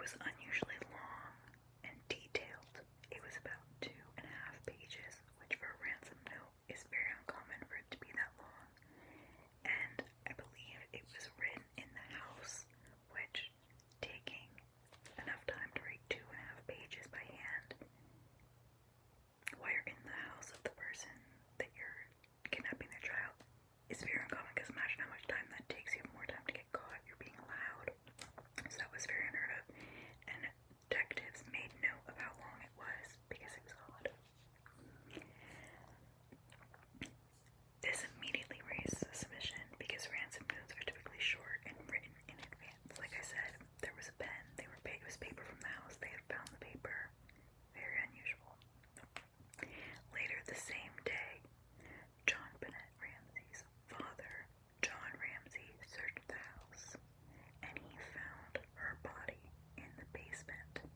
was unusually long and detailed. It was about 2.5 pages, which for a ransom note is very uncommon for it to be that long. And I believe it was written in the house, which, taking enough time to write 2.5 pages by hand while you're in the house of the person that you're kidnapping their child is very uncommon, because imagine how much time that takes. You have more time to get caught. You're being loud. So that was very unheard of. And detectives made note of how long it was because it was odd. This immediately raised suspicion because ransom notes are typically short and written in advance. Like I said, there was a pen. It was paper from the house. They had found the paper. Very unusual. Later the same day, JonBenét Ramsey's father, John Ramsey, searched the house, and he found her body in the basement.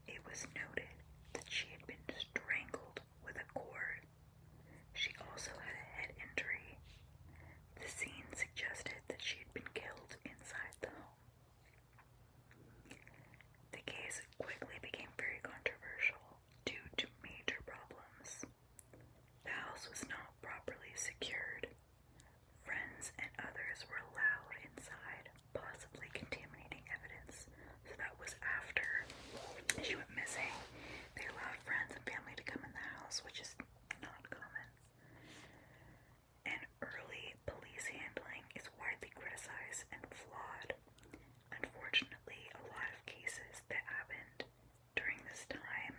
It was noted that she had been strangled with a cord. She also had a head injury. The scene suggested that she had been killed inside the home. The case quickly became very controversial due to major problems. The house was not properly secured. Friends and others were allowed inside, possibly contaminating evidence. So that was after she went missing. They allowed friends and family to come in the house, which is not common. And early police handling is widely criticized and flawed. Unfortunately, a lot of cases that happened during this time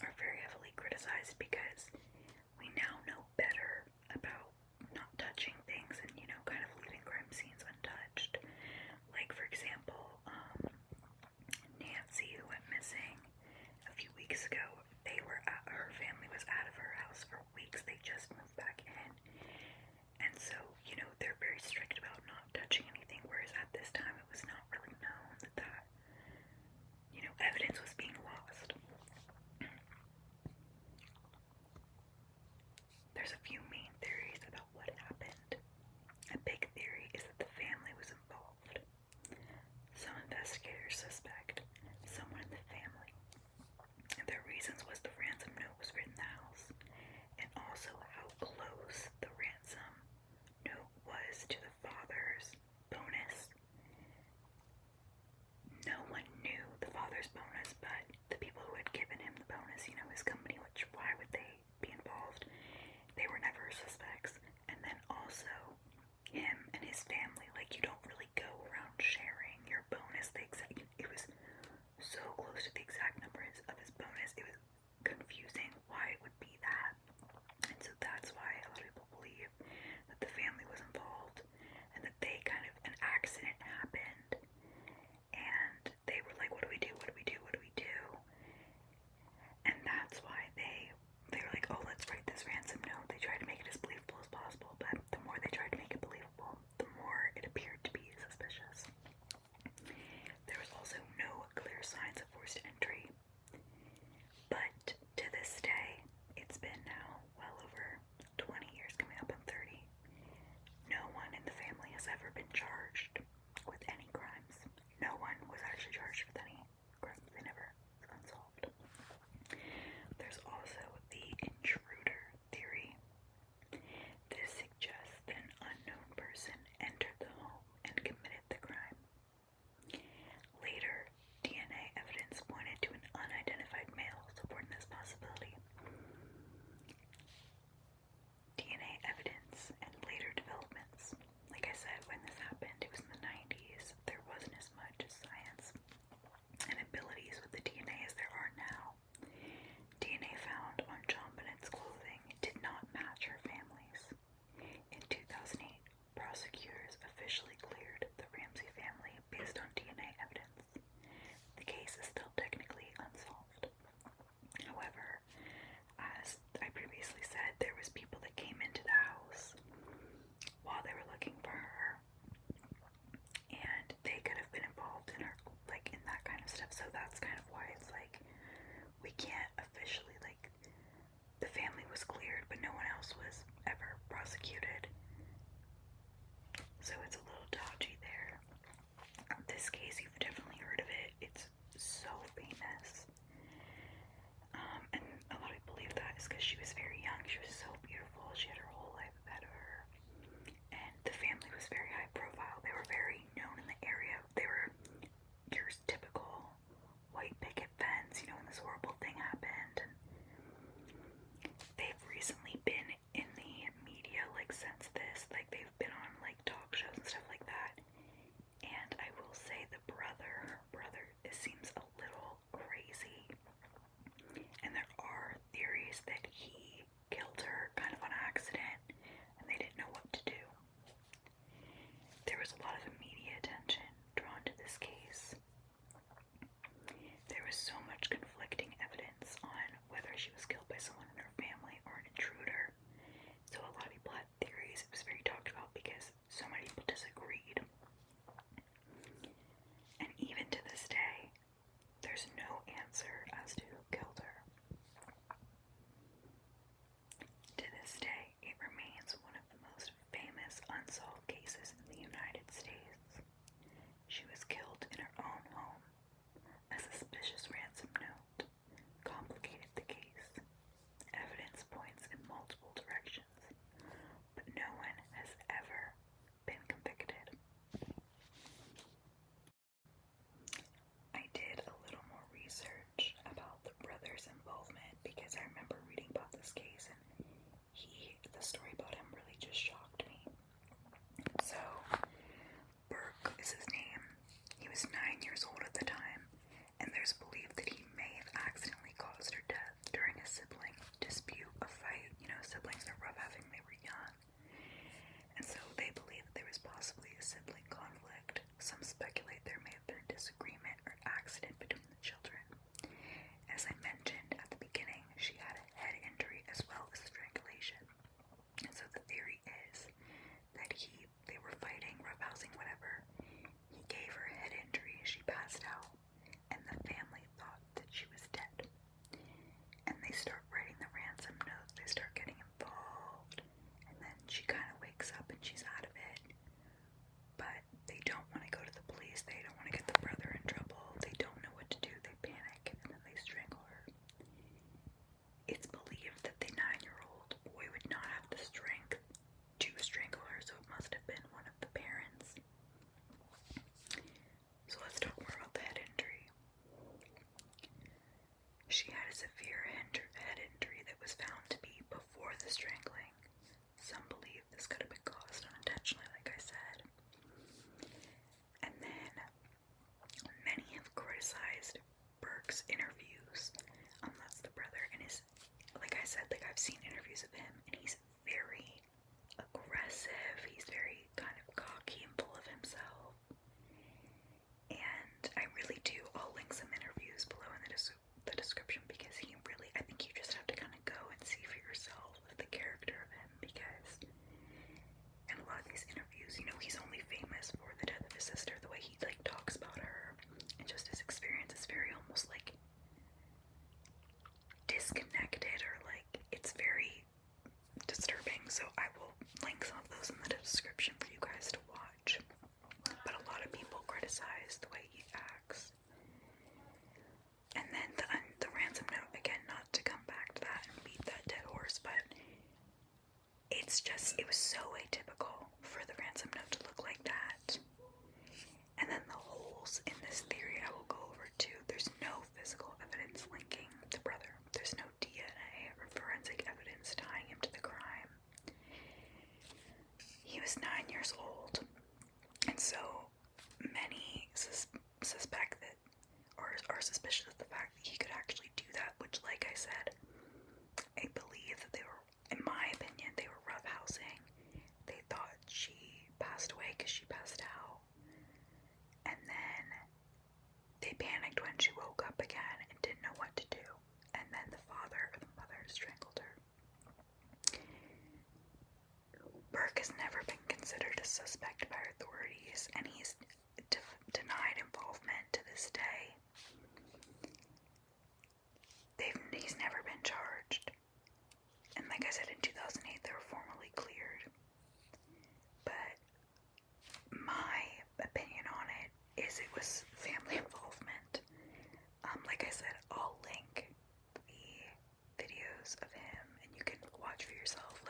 are very heavily criticized because we now know better about not touching things and, kind of leaving crime scenes untouched. Like, for example, Nancy, who went missing a few weeks ago, her family was out of her house for weeks. They just moved back in. And so, they're very strict about not touching anything, whereas at this time it was not really known that evidence was being lost. There's a few main theories about what happened. A big theory is that the family was involved. Some investigators suspect someone in the family. And their reasons was the ransom note was written in the house, and also how close the ransom note was to the father's bonus. No one knew the father's bonus, but the people who had given him the bonus, his company, which why would they be involved? They were never suspects. And then also him and his family, like, you don't really go around sharing your bonus. It was so close to the exact numbers of his bonus. It was confusing why it would be that. And so that's why a lot of people believe that the family was involved and that they an accident happened and they were like, what do we do? What do we do? What do we do? And that's why they were like, oh, let's write this ransom note. They tried to make it as believable as possible, but the more they tried to make it believable, the more it appeared to be suspicious. There was also no clear signs of forced entry, but to this day, it's been now well over 20 years, coming up on 30. No one in the family has ever been charged with any crimes. No one was actually charged with any crimes. They never unsolved. There's also the intruder theory. This suggests that an unknown person entered the home and committed the crime. Later, DNA evidence pointed to an unidentified male supporting this possibility. DNA evidence and later developments. Like I said, when this happened, it was in the 90s. There wasn't as much science and abilities with the DNA as there are now. DNA found on JonBenét's clothing did not match her family's. In 2008, prosecutors officially cleared the Ramsey family based on DNA evidence. The case is still technically unsolved. However, as I previously said, there was people that came into the house while they were looking for her, and they could have been involved in her, in that kind of stuff. So that's kind of why it's like, we can't officially, the family was cleared, but no one else was ever prosecuted. So it's a little dodgy there. This case you've definitely heard white picket fence, you know, when this horrible thing happened. And they've recently been in the media, like, since this. Like, they've been on, like, talk shows and stuff like that. And I will say her brother, it seems a little crazy. And there are theories that he killed her kind of on accident, and they didn't know what to do. There was a lot of media attention drawn to this case. There was so much conflicting evidence on whether she was killed by someone in her family or an intruder. So a lot of people had theories. It was very talked about because so many people disagreed. And even to this day, there's no answer as to who killed her. To this day, it remains one of the most famous unsolved cases in the United States. She was killed in her own home. A suspicious ransom note complicated the case. Evidence points in multiple directions, but no one has ever been convicted. I did a little more research about the brother's involvement because I remember reading about this case, and the story about him really just shocked me. So, Burke is his name. He was 9 years old at the time, and there's belief that he may have accidentally caused her death during a sibling dispute, a fight. You know, siblings are rough having when they were young. And so they believe that there was possibly a sibling conflict. Some speculate there may have been a disagreement or accident between the children. As I mentioned at the beginning, she had a head injury as well as strangulation. And so the theory is that they were fighting, roughhousing, whatever. He gave her a head injury, she passed out, and the family thought that she was dead. And they start writing the ransom note, they start getting involved, and then she kind of wakes up and she's out of it. But they don't want to go to the police, they don't want to get the brother in trouble, they don't know what to do, they panic, and then they strangle her. It's believed that the 9-year-old boy would not have the strength to strangle her, so it must have been one of the parents. So let's talk more about the head injury. She had a severe head injury that was found to be before the strangling. Some believe this could have been caused unintentionally, like I said. And then many have criticized Burke's interviews. That's the brother, and like I said, I've seen interviews of him, and he's very aggressive, he's very kind of cocky and full of himself. And I really do, I'll link some interviews below in the description, because I think you just have to kind of go and see for yourself the character of him, because in a lot of these interviews, you know, he's only famous for the death of his sister. The way he talks about her and just his experience is very almost disconnected, or it's very disturbing. So I will link some of those in the description for you guys to watch. But a lot of people criticize the way he acts. And then the ransom note, again, not to come back to that and beat that dead horse, but it was so atypical for the ransom note to look like that. And then the holes in this theory I will go over too. There's no physical evidence linking the brother. There's no DNA or forensic evidence tying him to the crime. He was 9 years old, and so many suspect that, or are suspicious of the fact that he could actually do that, which, like I said, I believe that they were, in my opinion, they were roughhousing. They thought she passed away because she passed out, and then they panicked when she woke up again and didn't know what to do, and then the father or the mother strangled her. Burke has never been considered a suspect by authorities, and he's denied involvement to this day. He's never been charged. And like I said, in 2008, they were formally cleared. But my opinion on it is it was family involvement. Like I said, I'll link the videos of him, and you can watch for yourself.